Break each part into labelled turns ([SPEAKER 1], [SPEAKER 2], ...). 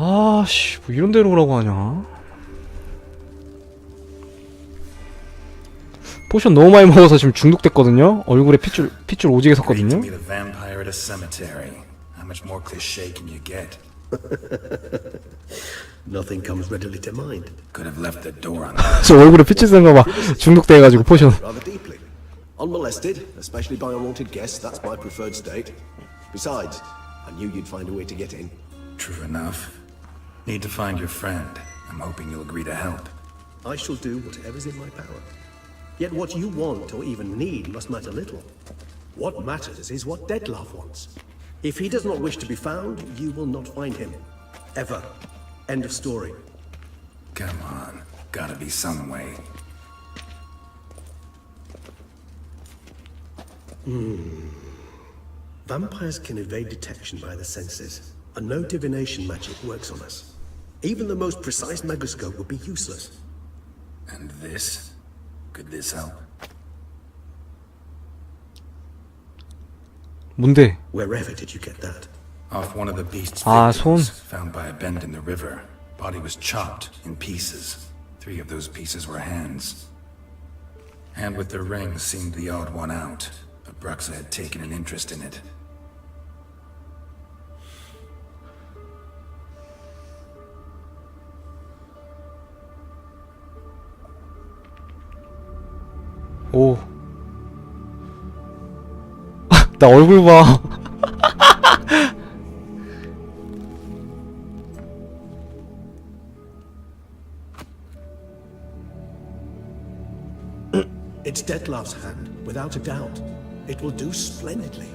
[SPEAKER 1] 아씨, 뭐 이런 데로 오라고 하냐. 포션 너무 많이 먹어서 지금 중독됐거든요. 얼굴에 핏줄 오지게 섰거든요.
[SPEAKER 2] Nothing comes readily to mind.
[SPEAKER 3] Could have left the door on.
[SPEAKER 1] 저 얼굴에 핏줄 쓴 거 막 중독돼가지고 포션.
[SPEAKER 2] Rather deeply. Unmolested, especially by unwanted guests, that's my preferred state. Besides, I knew you'd find a way to get in.
[SPEAKER 3] True enough. Need to find your friend. I'm hoping you'll agree to help.
[SPEAKER 2] I shall do whatever's in my power. Yet what you want or even need must matter little. What matters is what Detlef wants. If he does not wish to be found, you will not find him. Ever. End of story.
[SPEAKER 3] Come on. Gotta be some way.
[SPEAKER 2] Vampires can evade detection by the senses, and no divination magic works on us. Even the most precise megascope would be useless.
[SPEAKER 3] And this? Could this help?
[SPEAKER 1] 뭔데?
[SPEAKER 2] Wherever did you get that?
[SPEAKER 3] Off one of the beast's
[SPEAKER 1] 손.
[SPEAKER 3] victims, found by a bend in the river. Body was chopped in pieces. 3 of those pieces were hands. Hand with the ring seemed the odd one out, but Bruxa had taken an interest in it.
[SPEAKER 1] 오. 나 얼굴 봐.
[SPEAKER 2] It's Detlef's hand, without a doubt. It will do splendidly.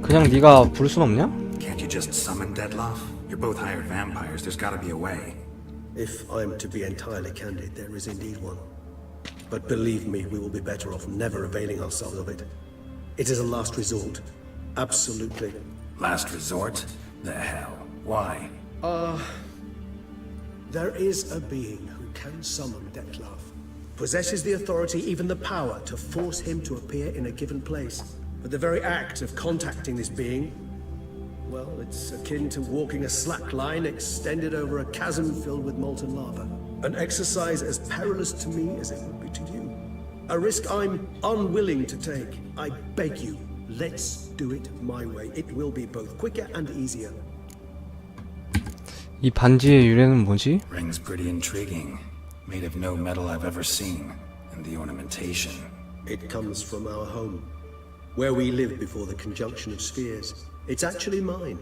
[SPEAKER 1] 그냥 네가 부를 순 없냐?
[SPEAKER 3] Can't you just summon Detlef? You're both hired vampires. There's gotta be a way.
[SPEAKER 2] If I'm to be entirely candid, there is indeed one. But believe me, we will be better off never availing ourselves of it. It is a last resort. Absolutely.
[SPEAKER 3] Last resort? The hell? Why?
[SPEAKER 2] There is a being who can summon Detlef. Possesses the authority, even the power, to force him to appear in a given place. But the very act of contacting this being, well, it's akin to walking a slack line extended over a chasm filled with molten lava. An exercise as perilous to me as it would be to you. A risk I'm unwilling to take. I beg you, let's do it my way. It will be both quicker and easier.
[SPEAKER 1] 이 반지의 유래는 뭐지?
[SPEAKER 3] Ring's pretty intriguing. Made of no metal I've ever seen. And the ornamentation.
[SPEAKER 2] It comes from our home, where we lived before the conjunction of spheres. It's actually mine.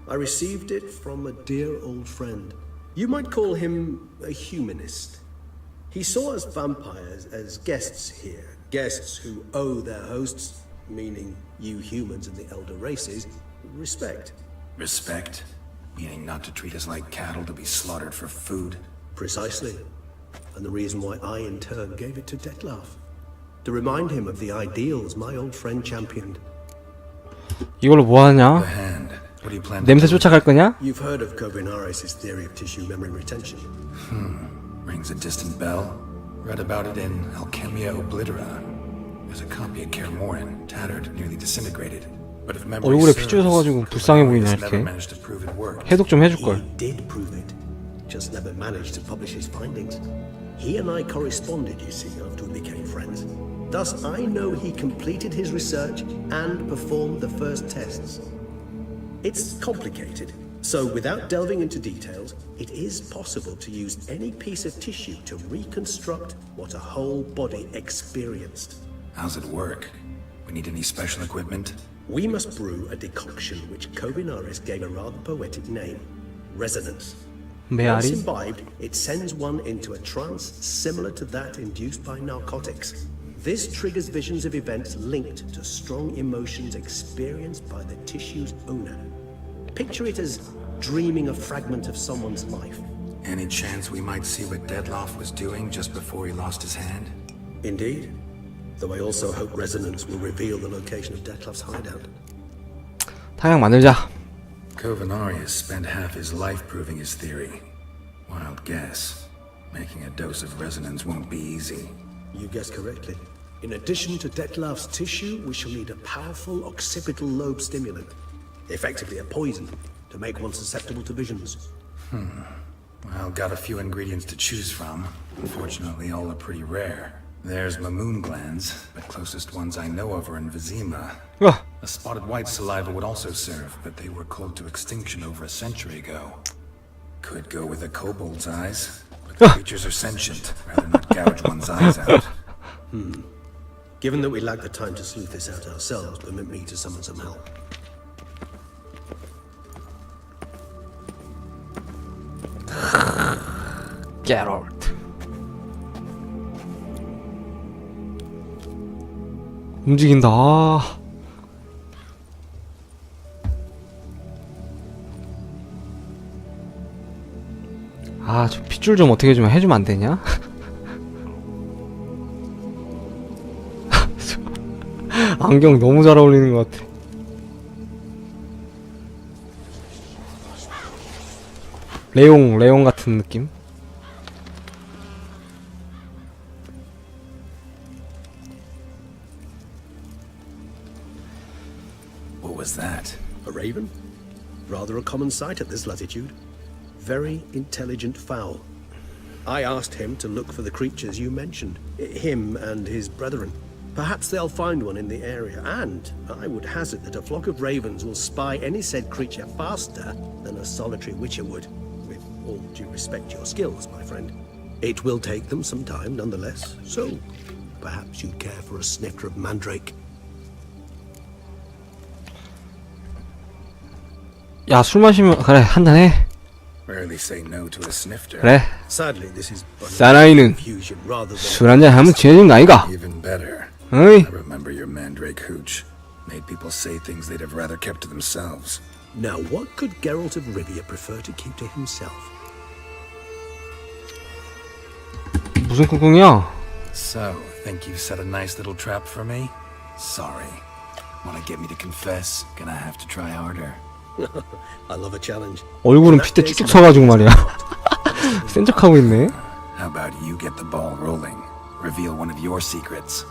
[SPEAKER 2] I received it from a dear old friend. You might call him a humanist. He saw us vampires as guests here. Guests who owe their hosts, meaning you humans and the elder races, respect.
[SPEAKER 3] Respect? Meaning not to treat us like cattle to be slaughtered for food?
[SPEAKER 2] Precisely. And the reason why I in turn gave it to Detlef. To remind him of the ideals my old friend championed.
[SPEAKER 1] 이걸로 뭐 하냐?
[SPEAKER 3] The hand. What do you plan to
[SPEAKER 1] 냄새
[SPEAKER 3] do?
[SPEAKER 1] 쫓아갈 거냐?
[SPEAKER 2] You've heard of Kovinaris' theory of tissue memory retention.
[SPEAKER 3] Rings a distant bell. Read about it in Alchemia Oblitera. There's a copy of Kermorin, tattered, nearly disintegrated. But if memory
[SPEAKER 1] 얼굴에
[SPEAKER 3] serves,
[SPEAKER 1] 핏줄 서가지고 불쌍해 보이냐
[SPEAKER 3] Kovinaris never
[SPEAKER 1] 이렇게.
[SPEAKER 3] managed to prove it worked.
[SPEAKER 1] 해독 좀 해줄걸.
[SPEAKER 2] He did prove it, just never managed to publish his findings. He and I corresponded, you see, after we became friends. Thus, I know he completed his research and performed the first tests. It's complicated, so without delving into details, it is possible to use any piece of tissue to reconstruct what a whole body experienced.
[SPEAKER 3] How's it work? We need any special equipment?
[SPEAKER 2] We must brew a decoction which Kovinaris gave a rather poetic name, resonance. Once
[SPEAKER 1] 메아리?
[SPEAKER 2] imbibed, it sends one into a trance similar to that induced by narcotics. This triggers visions of events linked to strong emotions experienced by the tissue's owner. Picture it as dreaming a fragment of someone's life.
[SPEAKER 3] Any chance we might see what Detlef was doing just before he lost his hand?
[SPEAKER 2] Indeed. Though I also hope resonance will reveal the location of Detlef's hideout.
[SPEAKER 1] 탕약 만들자.
[SPEAKER 3] Kovinaris spent half his life proving his theory. Wild guess. Making a dose of resonance won't be easy.
[SPEAKER 2] You guessed correctly. In addition to Detlef's tissue, we shall need a powerful occipital lobe stimulant. Effectively a poison to make one susceptible to visions.
[SPEAKER 3] Well, got a few ingredients to choose from. Unfortunately, all are pretty rare. There's mamoon glands, but closest ones I know of are in Vizima.
[SPEAKER 1] 아,
[SPEAKER 3] A spotted white saliva would also serve, but they were cold to extinction over a century ago. Could go with a kobold's eyes, but the creatures are sentient. Rather not gouge one's eyes out.
[SPEAKER 2] Given that we lack the time to sleuth this out ourselves, permit me to summon some help.
[SPEAKER 1] 게롤트. 움직인다. 아, 저 핏줄 좀 어떻게 좀 해주면 안 되냐? 안경 너무 잘 어울리는 것 같아. 레옹 같은 느낌?
[SPEAKER 3] What was that?
[SPEAKER 2] A raven? Rather a common sight at this latitude. Very intelligent fowl. I asked him to look for the creatures you mentioned, him and his brethren. Perhaps they'll find one in the area, and I would hazard that a flock of ravens will spy any said creature faster than a solitary witcher would. With all due respect to your skills, my friend. It will take them some time, nonetheless, so perhaps you'd care for a snifter of mandrake.
[SPEAKER 1] 야, 술 마시면 그래, 한잔 해.
[SPEAKER 3] Rarely say no to a snifter.
[SPEAKER 1] 그래.
[SPEAKER 2] Sadly, this is but
[SPEAKER 1] 사나이는
[SPEAKER 2] confusion rather than
[SPEAKER 1] 술 한잔 하면 친해진 거 아이가?
[SPEAKER 3] Even better.
[SPEAKER 1] 어이?
[SPEAKER 3] I remember your mandrake hooch. Made people say things they'd have rather kept to themselves.
[SPEAKER 2] Now, what could Geralt of Rivia prefer to keep to himself?
[SPEAKER 1] 무슨 꿍꿍이야?
[SPEAKER 3] So, think you've set a nice little trap for me? Sorry. Wanna get me to confess? Gonna have to try harder.
[SPEAKER 2] I love a challenge.
[SPEAKER 1] 얼굴은 핏대 쭉쭉 서가지고 말이야. 센 척하고 있네.
[SPEAKER 3] How about you get the ball rolling? Reveal one of your secrets.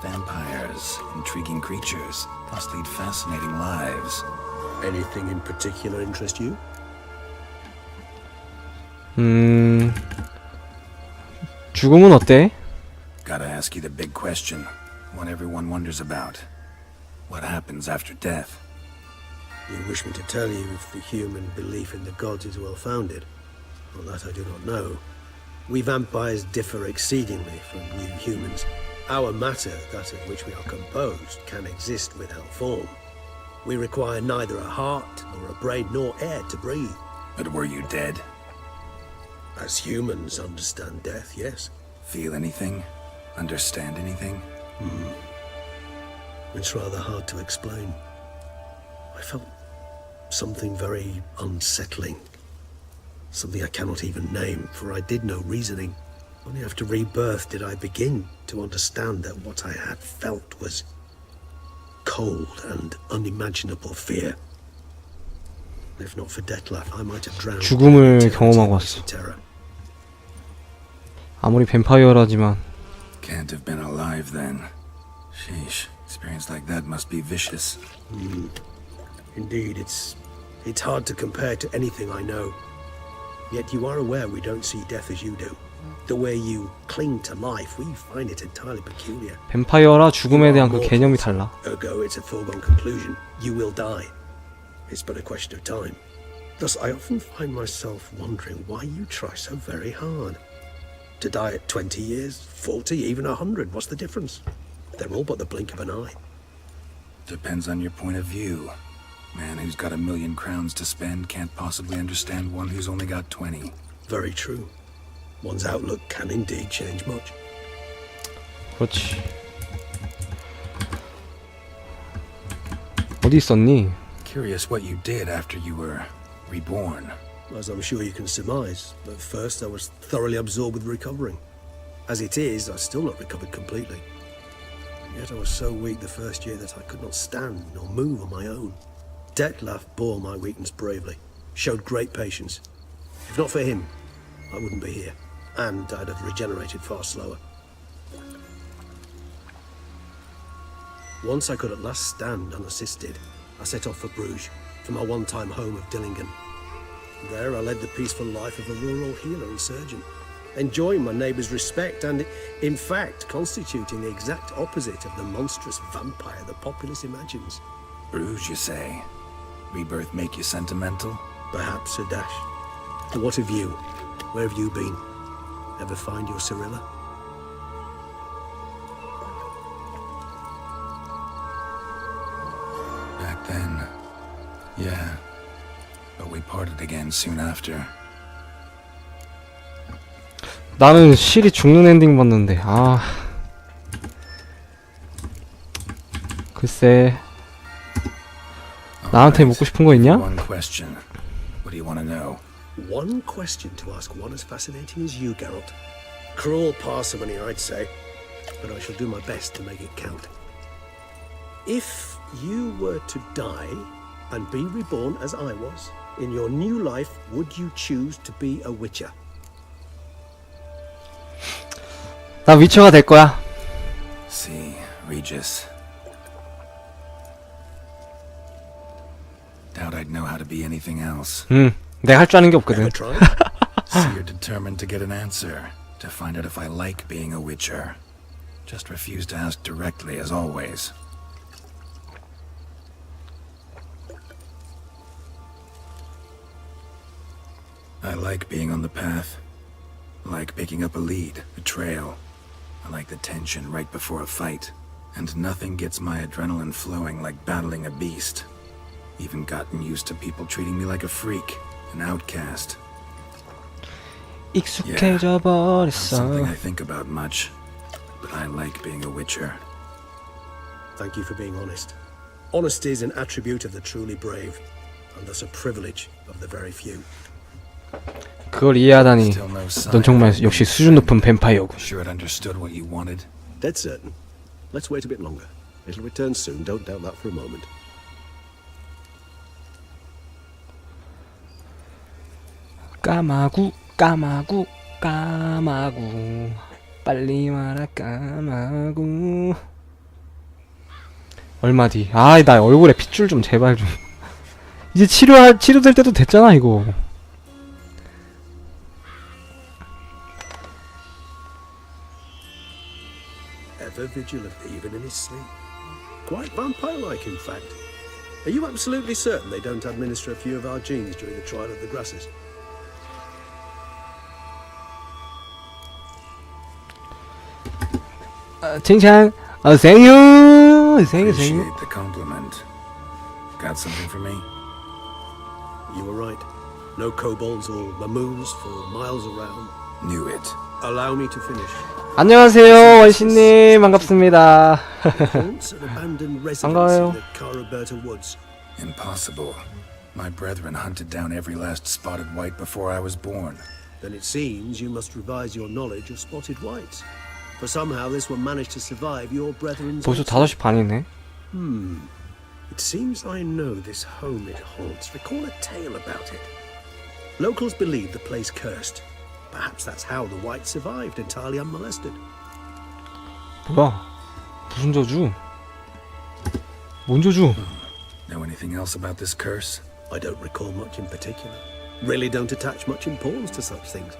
[SPEAKER 3] Vampires, intriguing creatures, plus lead fascinating lives.
[SPEAKER 2] Anything in particular interest you?
[SPEAKER 1] 죽음은 어때?
[SPEAKER 3] Gotta ask you the big question. One everyone wonders about. What happens after death?
[SPEAKER 2] You wish me to tell you if the human belief in the gods is well founded? Well, that I do not know. We vampires differ exceedingly from you humans. Our matter, that of which we are composed, can exist without form. We require neither a heart, nor a brain, nor air to breathe.
[SPEAKER 3] But were you dead?
[SPEAKER 2] As humans understand death, yes.
[SPEAKER 3] Feel anything? Understand anything?
[SPEAKER 2] It's rather hard to explain. I felt something very unsettling. Something I cannot even name, for I did no reasoning. Only after rebirth did I begin to understand that what I had felt was cold and unimaginable fear. If not for Dettlaff, I might have drowned.
[SPEAKER 1] 죽음을 경험하고 왔어.
[SPEAKER 2] Terror.
[SPEAKER 1] 아무리 뱀파이어라지만
[SPEAKER 3] Can't have been alive then. Sheesh, experience like that must be vicious.
[SPEAKER 2] Indeed, it's hard to compare to anything I know. Yet you are aware we don't see death as you do. The way you cling to life, we find it entirely peculiar.
[SPEAKER 1] 뱀파이어라 죽음에 대한 그 개념이 달라.
[SPEAKER 2] Ergo, it's a foregone conclusion. You will die. It's but a question of time. Thus, I often find myself wondering why you try so very hard. To die at 20 years, 40, even 100, what's the difference? They're all but the blink of an eye.
[SPEAKER 3] Depends on your point of view. Man who's got 1,000,000 crowns to spend can't possibly understand one who's only got 20.
[SPEAKER 2] Very true. One's outlook can indeed change much.
[SPEAKER 1] 그렇지. 어디 있었니?
[SPEAKER 3] Curious what you did after you were reborn.
[SPEAKER 2] As I'm sure you can surmise, at first I was thoroughly absorbed with recovering. As it is, I've still not recovered completely. Yet I was so weak the first year that I could not stand nor move on my own. Dettlaff bore my weakness bravely, showed great patience. If not for him, I wouldn't be here, and I'd have regenerated far slower. Once I could at last stand unassisted, I set off for Bruges, from our one-time home of Dillingen. There I led the peaceful life of a rural healer and surgeon, enjoying my neighbours' respect and, in fact, constituting the exact opposite of the monstrous vampire the populace imagines.
[SPEAKER 3] Bruges, you say? Rebirth make you sentimental?
[SPEAKER 2] Perhaps a dash. What of you? Where have you been? Ever find your Cyrilla?
[SPEAKER 3] Back then, yeah. But we parted again soon after.
[SPEAKER 1] 나는 실이 죽는 엔딩 봤는데 글쎄 나한테 묻고 싶은 거 있냐?
[SPEAKER 3] One question. What do you want to know?
[SPEAKER 2] One question to ask one as fascinating as you, Geralt. Cruel parsimony, I'd say, but I shall do my best to make it count. If you were to die and be reborn as I was, in your new life, would you choose to be a witcher?
[SPEAKER 1] 나 위쳐가 될 거야.
[SPEAKER 3] See, Regis. Doubt I'd know how to be anything else.
[SPEAKER 1] 내가 할 줄 아는 게 없거든.
[SPEAKER 2] Ever tried?
[SPEAKER 3] So you're determined to get an answer, to find out if I like being a witcher. Just refuse to ask directly, as always. I like being on the path. I like picking up a lead, a trail. I like the tension right before a fight. And nothing gets my adrenaline flowing like battling a beast. Even gotten used to people treating me like a freak, an outcast.
[SPEAKER 1] 익숙해져
[SPEAKER 3] Not something
[SPEAKER 1] 버렸어.
[SPEAKER 3] I think about much, but I like being a witcher.
[SPEAKER 2] Thank you for being honest. Honesty is an attribute of the truly brave, and thus a privilege of the very few.
[SPEAKER 1] 그걸 이해하다니
[SPEAKER 3] Still no sign
[SPEAKER 1] 넌 정말
[SPEAKER 3] of
[SPEAKER 1] 역시
[SPEAKER 3] being
[SPEAKER 1] 수준 높은 뱀파이어군.
[SPEAKER 3] sure it understood what you wanted.
[SPEAKER 2] Dead certain. Let's wait a bit longer. It'll return soon, don't doubt that for a moment.
[SPEAKER 1] 까마구 까마구 까마구 빨리 말아 까마구. 얼마 뒤. 나 얼굴에 핏줄 좀 제발 좀. 이제 치료될 때도 됐잖아 이거.
[SPEAKER 2] Ever vigilant, even in his sleep. Quite vampire-like, in fact. Are you absolutely certain they don't administer a few of our genes during the trial of the grasses?
[SPEAKER 1] 칭찬. 생유. 생유.
[SPEAKER 3] Appreciate the compliment. Got something for me?
[SPEAKER 2] You were right. No kobolds or mamoons for miles around.
[SPEAKER 3] Knew it.
[SPEAKER 2] Allow me to finish.
[SPEAKER 1] 안녕하세요 원신님 반갑습니다.
[SPEAKER 2] Haunts of abandoned residents
[SPEAKER 1] 반가워요.
[SPEAKER 2] in the Caraberta woods.
[SPEAKER 3] Impossible. My brethren hunted down every last spotted white before I was born.
[SPEAKER 2] Then it seems you must revise your knowledge of spotted whites. For somehow this one managed to survive your brethren's...
[SPEAKER 1] 벌써 5시 반이네.
[SPEAKER 2] It seems I know this home it haunts. Recall a tale about it. Locals believe the place cursed. Perhaps that's how the whites survived entirely unmolested.
[SPEAKER 1] 뭐야? 무슨 저주? 뭔 저주?
[SPEAKER 3] Know anything else about this curse?
[SPEAKER 2] I don't recall much in particular. Really don't attach much importance to such things.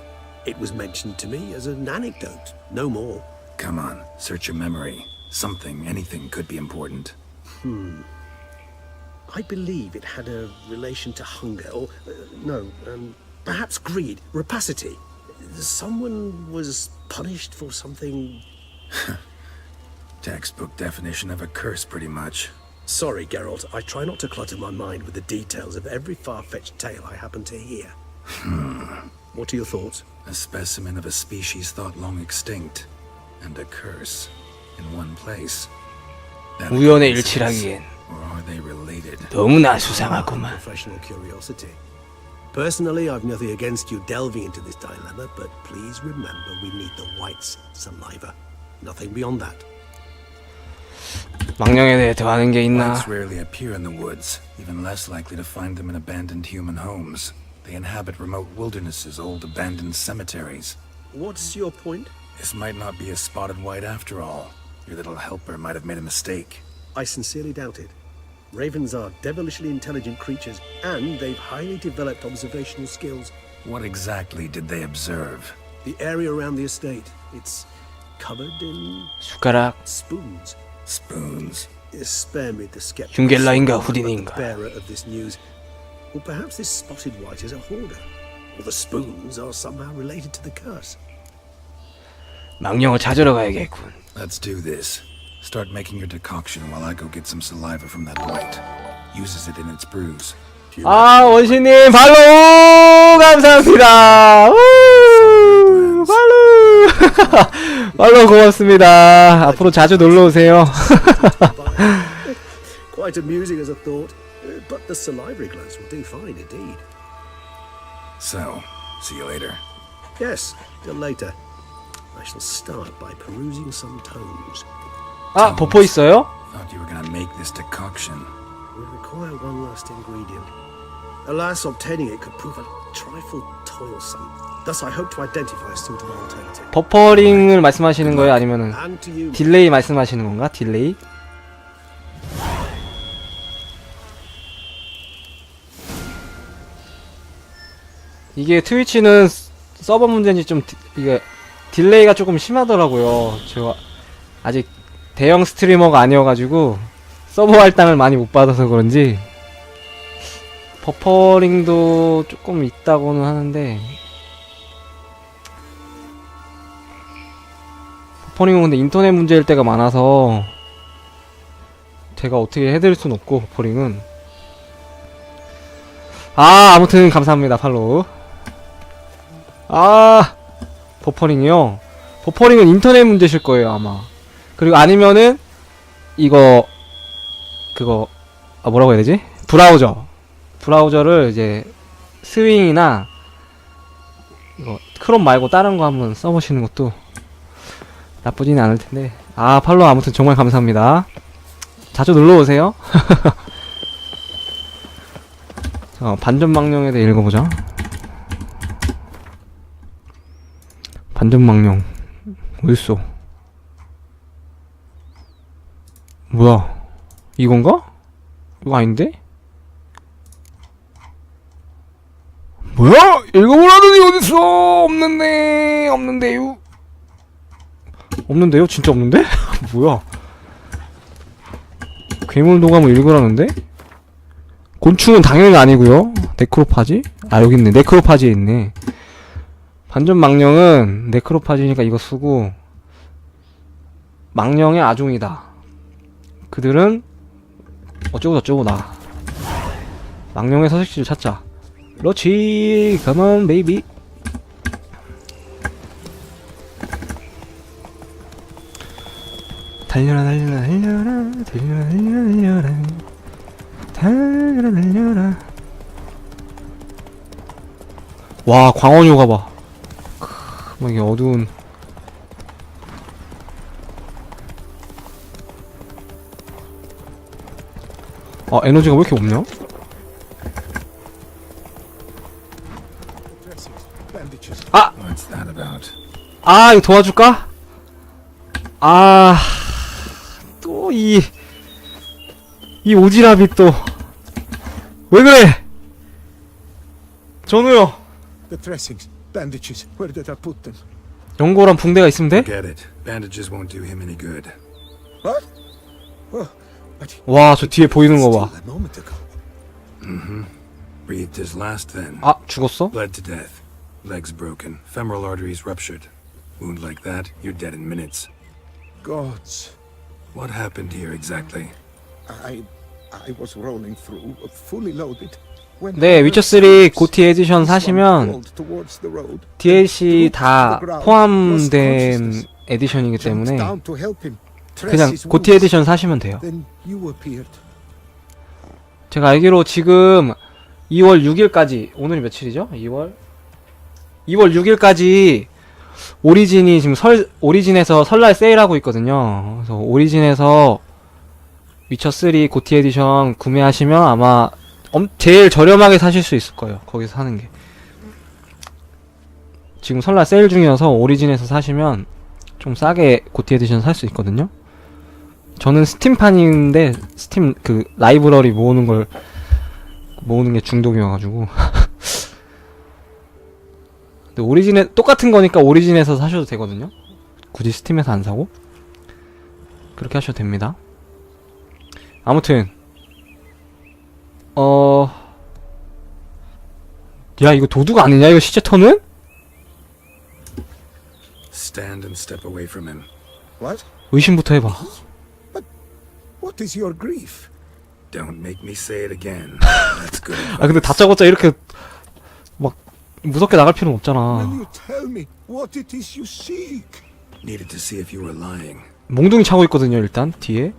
[SPEAKER 2] It was mentioned to me as an anecdote, no more.
[SPEAKER 3] Come on, search your memory. Something, anything could be important.
[SPEAKER 2] I believe it had a relation to hunger, or perhaps greed, rapacity. Someone was punished for something.
[SPEAKER 3] Textbook definition of a curse, pretty much.
[SPEAKER 2] Sorry, Geralt, I try not to clutter my mind with the details of every far-fetched tale I happen to hear. What are your thoughts?
[SPEAKER 3] A specimen of a species thought long extinct, and a curse in one place. That
[SPEAKER 1] 우연의
[SPEAKER 3] coincidence,
[SPEAKER 1] 일치라기엔
[SPEAKER 3] or are they related?
[SPEAKER 1] 너무나 수상하구만.
[SPEAKER 2] Professional curiosity. Personally, I've nothing against you delving into this dilemma, but please remember we need the whites' saliva. Nothing beyond that.
[SPEAKER 1] 망령에 대해 더 아는 게 있나?
[SPEAKER 3] Whites rarely appear in the woods, even less likely to find them in abandoned human homes. They inhabit remote wildernesses, old abandoned cemeteries.
[SPEAKER 2] What's your point?
[SPEAKER 3] This might not be a spotted white after all. Your little helper might have made a mistake.
[SPEAKER 2] I sincerely doubt it. Ravens are devilishly intelligent creatures, and they've highly developed observational skills.
[SPEAKER 3] What exactly did they observe?
[SPEAKER 2] The area around the estate, it's covered in
[SPEAKER 1] 숟가락.
[SPEAKER 2] spoons.
[SPEAKER 3] Spoons.
[SPEAKER 2] Spare me the skeptics.
[SPEAKER 1] 흉겔라인가
[SPEAKER 2] The
[SPEAKER 1] 후디인가.
[SPEAKER 2] bearer of this news. Or perhaps this spotted white is a hoarder. Or the spoons are somehow related to the curse.
[SPEAKER 1] 망령을 찾으러 가야겠군.
[SPEAKER 3] Let's do this. Start making your decoction while I go get some saliva from that white. Uses it in its brews.
[SPEAKER 1] 아, 원신님 발로 감사합니다. 우, 발로. 발로 고맙습니다. 앞으로 자주 놀러 오세요.
[SPEAKER 2] Quite amusing as a thought, but the salivary glands will do fine indeed.
[SPEAKER 3] So, see you later.
[SPEAKER 2] Yes, till later. I shall start by perusing some tomes.
[SPEAKER 1] 아, 버퍼 있어요?
[SPEAKER 3] Thought you were gonna make this decoction.
[SPEAKER 2] We require one last ingredient. Alas, obtaining it could prove a trifle toilsome. Thus, I hope to identify a suitable alternative.
[SPEAKER 1] 버퍼링을 말씀하시는 거예요? 아니면은
[SPEAKER 2] And to you.
[SPEAKER 1] 딜레이 말씀하시는 건가? 딜레이? 이게 트위치는 서버 문제인지 좀 이게 딜레이가 조금 심하더라고요. 제가 아직 대형 스트리머가 아니어가지고 서버 할당을 많이 못 받아서 그런지 버퍼링도 조금 있다고는 하는데, 버퍼링은 근데 인터넷 문제일 때가 많아서 제가 어떻게 해드릴 순 없고, 버퍼링은. 아, 아무튼 감사합니다. 팔로우. 아, 버퍼링이요? 버퍼링은 인터넷 문제실 거예요, 아마. 그리고 아니면은 이거 그거 뭐라고 해야 되지? 브라우저를 이제 스윙이나 이거 크롬 말고 다른 거 한번 써보시는 것도 나쁘지는 않을 텐데. 아, 팔로우 아무튼 정말 감사합니다. 자주 놀러 오세요. 반전망령에 대해 읽어보자. 반전망령 어딨어? 뭐야? 이건가? 이거 아닌데? 뭐야? 읽어보라더니 어딨어? 없는데요? 없는데요? 진짜 없는데? 뭐야? 괴물도감을 읽으라는데? 곤충은 당연히 아니고요. 네크로파지? 아, 여기 있네. 네크로파지에 있네. 반전 망령은 네크로파지니까 이거 쓰고, 망령의 아종이다. 그들은 어쩌고저쩌고다. 망령의 서식지를 찾자. 그렇지. Come on, baby. 달려라 달려라 달려라 달려라 달려라 달려라 달려라. 와, 광원효가 봐. 막 이게 어두운. 아, 에너지가 왜 이렇게 없냐? 아!
[SPEAKER 3] What's that about?
[SPEAKER 1] 아, 이거 도와줄까? 아, 또 이 오지랖이 또 왜 그래? 전우요.
[SPEAKER 4] The dressings, bandages, where did I put them?
[SPEAKER 1] 연고랑 붕대가 있으면 돼?
[SPEAKER 3] Forget it. Bandages won't do him any good.
[SPEAKER 4] What? Oh, but
[SPEAKER 1] 와, 저 뒤에 보이는 거 봐.
[SPEAKER 4] still a moment ago.
[SPEAKER 3] Breathed his last then.
[SPEAKER 1] 아, 죽었어?
[SPEAKER 3] Bled to death. Legs broken. Femoral arteries ruptured. Wound like that, you're dead in minutes.
[SPEAKER 4] Gods,
[SPEAKER 3] What happened here exactly?
[SPEAKER 4] I was rolling through, fully loaded. When
[SPEAKER 1] 네,
[SPEAKER 4] I
[SPEAKER 1] 위쳐3
[SPEAKER 4] heard
[SPEAKER 1] 고티 에디션
[SPEAKER 4] someone
[SPEAKER 1] 사시면
[SPEAKER 4] crawled towards the road,
[SPEAKER 1] DLC 다
[SPEAKER 4] dropped to the ground,
[SPEAKER 1] 포함된
[SPEAKER 4] lost consciousness,
[SPEAKER 1] 에디션이기
[SPEAKER 4] jumped
[SPEAKER 1] 때문에
[SPEAKER 4] down to help him,
[SPEAKER 1] 그냥
[SPEAKER 4] dress his
[SPEAKER 1] 고티
[SPEAKER 4] wounds.
[SPEAKER 1] 에디션 사시면 돼요.
[SPEAKER 4] Then you appeared.
[SPEAKER 1] 제가 알기로 지금 2월 6일까지, 오늘이 며칠이죠? 2월 6일까지 오리진이 지금 오리진에서 설날 세일하고 있거든요. 그래서 오리진에서 위쳐3 고티 에디션 구매하시면 아마 제일 저렴하게 사실 수 있을 거예요. 거기서 사는 게. 지금 설날 세일 중이어서 오리진에서 사시면 좀 싸게 고티 에디션 살 수 있거든요. 저는 스팀판인데 스팀 그 라이브러리 모으는 게 중독이어가지고. 근데 오리진에 똑같은 거니까 오리진에서 사셔도 되거든요. 굳이 스팀에서 안 사고 그렇게 하셔도 됩니다. 아무튼 야 이거 도둑 아니냐 이거 시체 터는?
[SPEAKER 3] Stand and step away from him.
[SPEAKER 4] What?
[SPEAKER 1] 의심부터 해봐.
[SPEAKER 4] What is your grief?
[SPEAKER 3] Don't make me say it again. That's good.
[SPEAKER 1] 아 근데 다짜고짜 이렇게 막 무섭게 나갈 필요는
[SPEAKER 4] Will
[SPEAKER 1] 없잖아.
[SPEAKER 4] you tell me what it is you seek?
[SPEAKER 3] Needed to see if you were lying.
[SPEAKER 1] 몽둥이 차고 있거든요 일단 뒤에.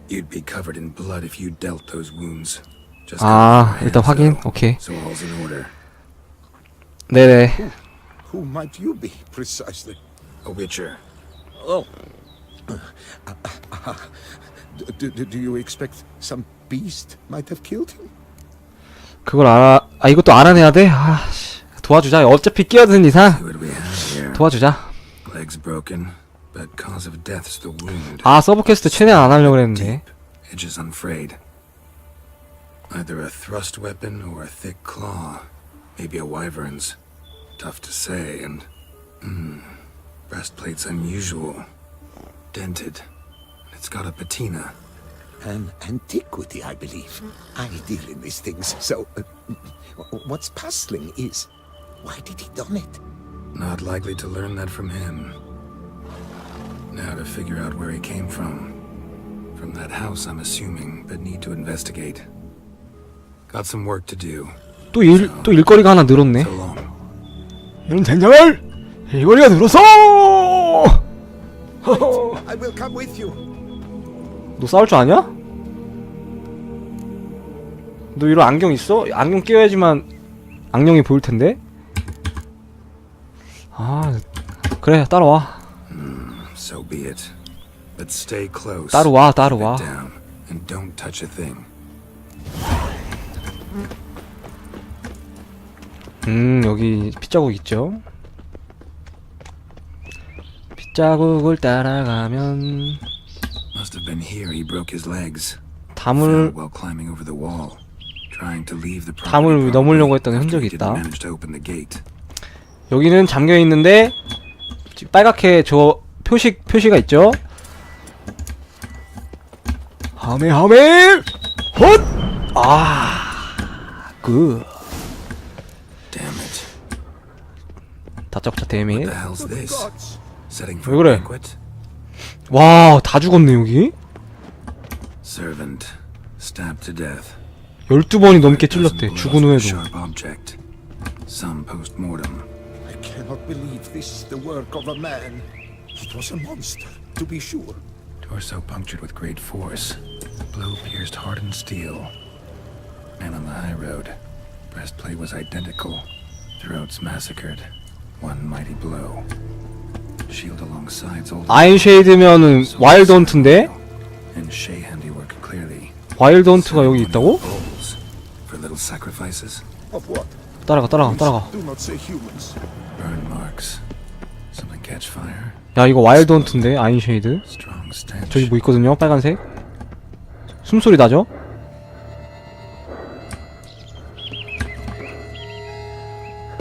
[SPEAKER 3] You'd be covered in blood if you dealt those wounds. Just
[SPEAKER 1] 아
[SPEAKER 3] cover your
[SPEAKER 1] 일단
[SPEAKER 3] hands,
[SPEAKER 1] 확인.
[SPEAKER 3] though,
[SPEAKER 1] 오케이.
[SPEAKER 3] So all's in order.
[SPEAKER 1] 네네.
[SPEAKER 4] Who might you be, precisely?
[SPEAKER 3] A witcher.
[SPEAKER 4] Oh. Do you expect some beast might have killed him?
[SPEAKER 1] 그걸 알아. 아 이것도 알아내야 돼. 아 씨. 도와주자. 어차피 끼어든 이상
[SPEAKER 3] See what we have here.
[SPEAKER 1] 도와주자.
[SPEAKER 3] Legs broken, but cause of death's the wound.
[SPEAKER 1] 아 서브 퀘스트 최대한 안 하려고 그랬는데.
[SPEAKER 3] Deep, edges unfrayed. Either a thrust weapon or a thick claw. Maybe a wyvern's. Tough to say, and breastplate's unusual. Dented. It's got a patina.
[SPEAKER 4] An antiquity, I believe. I deal in these things, so what's puzzling is why did he don it?
[SPEAKER 3] Not likely to learn that from him. Now to figure out where he came from. From that house, I'm assuming, but need to investigate. Got some work to do.
[SPEAKER 1] 또 일거리가 하나 늘었네.
[SPEAKER 3] So long.
[SPEAKER 1] 이런 젠장을 일거리가 늘었어.
[SPEAKER 4] I will come with you.
[SPEAKER 1] 너 싸울 줄 아냐? 너 이런 안경 있어? 안경 끼워야지만 악령이 보일 텐데. 아 그래 따라와.
[SPEAKER 3] So be it. But stay close.
[SPEAKER 1] 따라와.
[SPEAKER 3] Keep it down, and don't touch a thing.
[SPEAKER 1] 여기 핏자국 있죠? 핏자국을 따라가면
[SPEAKER 3] Must have been here he broke his legs.
[SPEAKER 1] 담을
[SPEAKER 3] Fell while climbing over the wall, trying to leave the
[SPEAKER 1] 담을
[SPEAKER 3] property
[SPEAKER 1] 넘으려고
[SPEAKER 3] properly
[SPEAKER 1] 했던
[SPEAKER 3] after
[SPEAKER 1] 흔적이
[SPEAKER 3] he didn't
[SPEAKER 1] 있다.
[SPEAKER 3] manage to open the gate.
[SPEAKER 1] 여기는 잠겨 있는데 빨갛게 저 표시가 있죠? 하메 헛! 그
[SPEAKER 3] Damn it.
[SPEAKER 1] 다짝자 데밋.
[SPEAKER 3] What the hell's this?
[SPEAKER 4] Gods.
[SPEAKER 3] Setting
[SPEAKER 1] 왜
[SPEAKER 3] for a
[SPEAKER 1] 그래?
[SPEAKER 3] banquet?
[SPEAKER 1] 와, 다 죽었네 여기.
[SPEAKER 3] Servant stabbed to death.
[SPEAKER 1] 12번이 넘게
[SPEAKER 3] Dozen
[SPEAKER 1] 찔렀대.
[SPEAKER 3] blows
[SPEAKER 1] 죽은
[SPEAKER 3] with a
[SPEAKER 1] 후에도.
[SPEAKER 3] sharp object. Some post-mortem.
[SPEAKER 4] I cannot believe this the work of a man. It was a monster, to be sure.
[SPEAKER 3] Torso punctured with great force. Blow pierced hardened steel. Man on the high road. Breastplate was identical. Throats massacred. One mighty blow. Shield along sides old.
[SPEAKER 1] 아인 쉐이드면은 와일드 헌트인데?
[SPEAKER 3] And Shea handiwork clearly.
[SPEAKER 1] 와일드 헌트가 여기 있다고?
[SPEAKER 3] Bowls for little sacrifices.
[SPEAKER 4] Of what?
[SPEAKER 1] 따라가.
[SPEAKER 4] Do not say humans.
[SPEAKER 3] Burn marks. Something catch fire.
[SPEAKER 1] 야 이거 와일드 헌트인데 아인 쉐이드.
[SPEAKER 3] Strong stench.
[SPEAKER 1] 저기 뭐 있거든요 빨간색. 숨소리 나죠?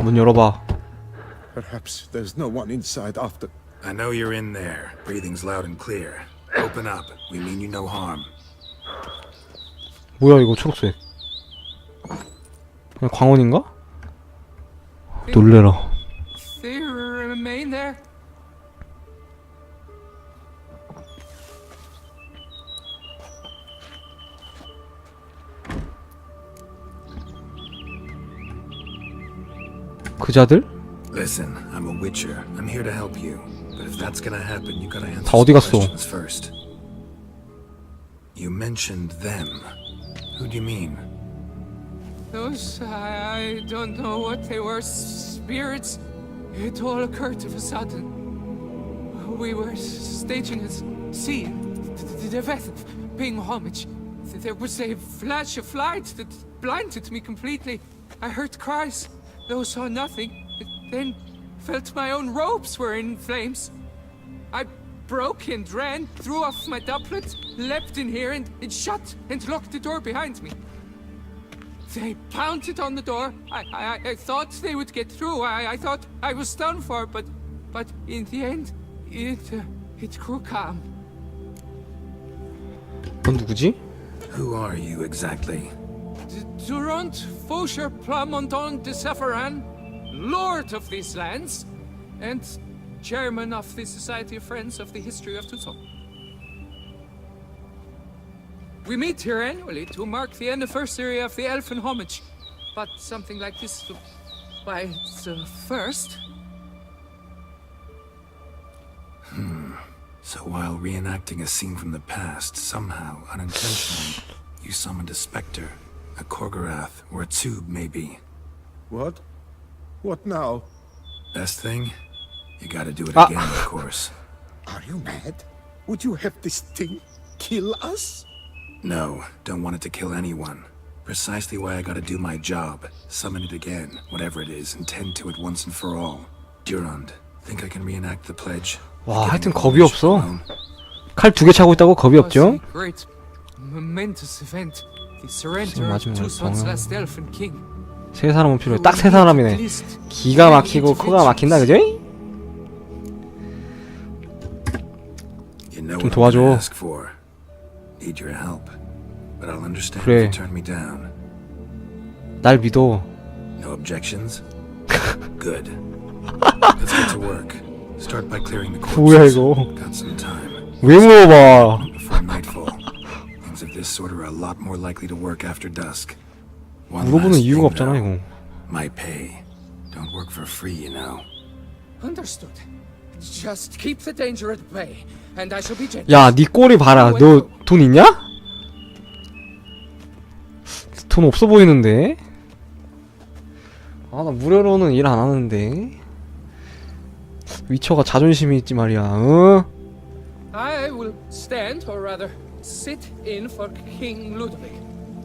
[SPEAKER 1] 문 열어봐.
[SPEAKER 4] Perhaps there's no one inside after.
[SPEAKER 3] I know you're in there. Breathing's loud and clear. Open up. We mean you no harm.
[SPEAKER 1] 뭐야 이거 초록색. 그냥 광원인가? 놀래라.
[SPEAKER 5] They remain there?
[SPEAKER 1] 그자들?
[SPEAKER 3] Listen, I'm a witcher. I'm here to help you. But if that's gonna happen, you gotta answer
[SPEAKER 1] 다 어디
[SPEAKER 3] some
[SPEAKER 1] 갔어?
[SPEAKER 3] questions first. You mentioned them. Who do you mean?
[SPEAKER 5] Those, I don't know what they were. Spirits. It all occurred of a sudden. We were staging a scene. The death of paying homage. There was a flash of light that blinded me completely. I heard cries, though saw nothing. Then felt my own robes were in flames. I broke and ran, threw off my doublet, leapt in here and shut and locked the door behind me. They pounded on the door. I thought they would get through. I thought I was done for, but in the end, it grew calm.
[SPEAKER 1] 넌 누구지?
[SPEAKER 3] Who are you exactly?
[SPEAKER 5] Durant Faucher Plamondon de Sepharan, Lord of these lands, and Chairman of the Society of Friends of the History of Tucson. We meet here annually to mark the anniversary of the Elfin Homage, but something like this, why, it's the first.
[SPEAKER 3] So while reenacting a scene from the past, somehow, unintentionally, you summoned a specter, a Korgorath, or a tube, maybe.
[SPEAKER 4] What? What now?
[SPEAKER 3] Best thing? You gotta do it again, of course.
[SPEAKER 4] Are you mad? Would you have this thing kill us?
[SPEAKER 3] No, don't want it to kill anyone. Precisely why I gotta do my job. Summon it again, whatever it is, and tend to it once and for all. Durand, think I can reenact the pledge?
[SPEAKER 1] 와, 하여튼 겁이 없어. 칼 2개 차고 있다고 겁이 없죠?
[SPEAKER 5] Great, momentous event. The surrender of
[SPEAKER 1] 마지막에
[SPEAKER 5] Tucson's
[SPEAKER 1] 정말
[SPEAKER 5] last Elfin King.
[SPEAKER 1] 세 사람은 필요해. 딱 세 사람이네. 기가 막히고 코가 막힌다, 그죠?
[SPEAKER 3] You know
[SPEAKER 1] 좀
[SPEAKER 3] what I'm gonna
[SPEAKER 1] 도와줘.
[SPEAKER 3] ask for. Need your help, but I'll understand
[SPEAKER 1] 그래.
[SPEAKER 3] if you turn me down.
[SPEAKER 1] 날 믿어.
[SPEAKER 3] No objections? Good. Let's get to work. Start by clearing the
[SPEAKER 1] 뭐야
[SPEAKER 3] corpses.
[SPEAKER 1] 이거?
[SPEAKER 3] Got some time.
[SPEAKER 1] 왜 물어봐?
[SPEAKER 3] Before nightfall. Things of this sort are a lot more likely to work after dusk. One
[SPEAKER 1] 물어보는
[SPEAKER 3] last
[SPEAKER 1] 이유가
[SPEAKER 3] thing,
[SPEAKER 1] 없잖아
[SPEAKER 3] though.
[SPEAKER 1] 이거.
[SPEAKER 3] My pay. Don't work for free, you know.
[SPEAKER 5] Understood. Just keep the danger at bay, and I shall be gentle.
[SPEAKER 1] 야, 네 꼬리 봐라. 너 돈 있냐? 돈 없어 보이는데? 아, 나 무료로는 일 안 하는데. 위쳐가 자존심이 있지 말이야. 어?
[SPEAKER 5] I will stand, or rather, sit in for King Ludwig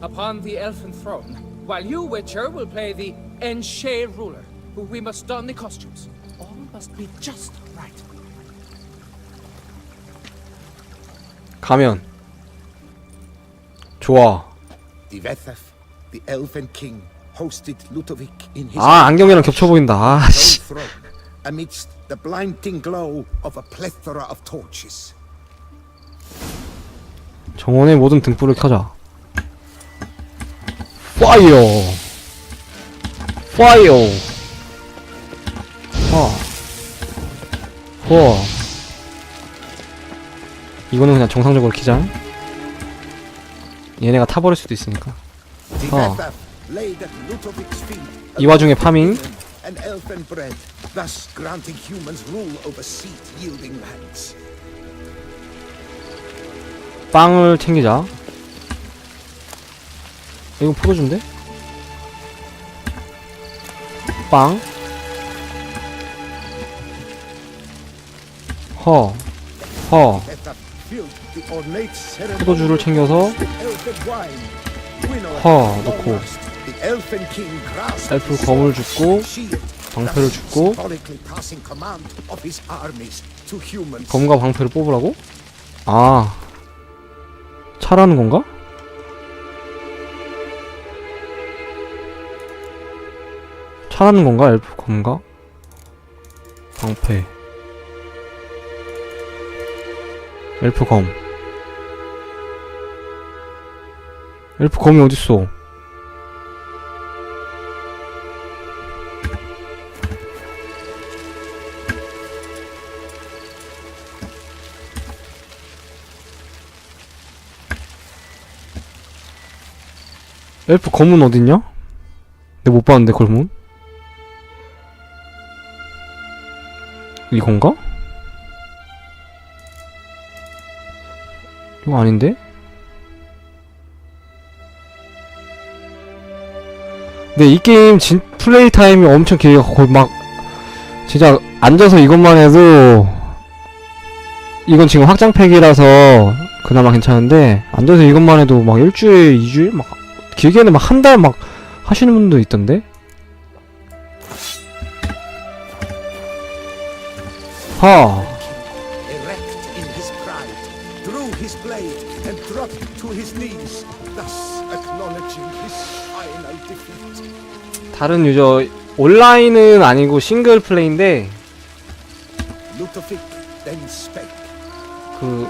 [SPEAKER 5] upon the elfin throne, while you, Witcher, will play the Enshe ruler. We must don the costumes. All must be just right.
[SPEAKER 1] 가면. 좋아.
[SPEAKER 4] The Vethef, the Elven King, hosted Ludovic in his
[SPEAKER 1] 아, 안경이랑 겹쳐 보인다. 아, 씨.
[SPEAKER 4] throne, amidst the blinding glow of a plethora of torches.
[SPEAKER 1] 정원의 모든 등불을 켜자. 파이어. 파이어. 이거는 그냥 정상적으로 키자. 얘네가 타버릴 수도 있으니까.
[SPEAKER 4] The Vethef laid at Ludovic's feet
[SPEAKER 1] 이 와중에 파밍.
[SPEAKER 4] and elfin bread, thus granting humans rule over seed-yielding lands.
[SPEAKER 1] 빵을 챙기자. 이거 포도주인데? 빵.
[SPEAKER 4] Vethef filled the ornate ceremony
[SPEAKER 1] 포도주를 챙겨서
[SPEAKER 4] with elfin wine. Winnow
[SPEAKER 1] 넣고
[SPEAKER 4] the elfin king grasped
[SPEAKER 1] 엘프
[SPEAKER 4] his
[SPEAKER 1] 검을
[SPEAKER 4] sword
[SPEAKER 1] 줍고
[SPEAKER 4] and shield,
[SPEAKER 1] 방패를
[SPEAKER 4] thus
[SPEAKER 1] 줍고
[SPEAKER 4] symbolically passing command of his armies to humans.
[SPEAKER 1] 검과 방패를 뽑으라고? 아, 차라는 건가? 차라는 건가? 엘프 검과 방패. 엘프 검. 엘프 검이 어딨어? 엘프 검은 어딨냐? 내가 못 봤는데 검은? 이건가? 이거 아닌데? 근데 이 게임 플레이 타임이 엄청 길어. 거의 막 진짜 앉아서 이것만 해도 이건 지금 확장팩이라서 그나마 괜찮은데 앉아서 이것만 해도 막 일주일, 2주일 막 길게는 막 한 달 막 하시는 분도 있던데?
[SPEAKER 4] Erect acknowledging his final defeat.
[SPEAKER 1] 다른 유저 온라인은 아니고 싱글 플레이인데
[SPEAKER 4] Ludovic then spake.
[SPEAKER 1] 그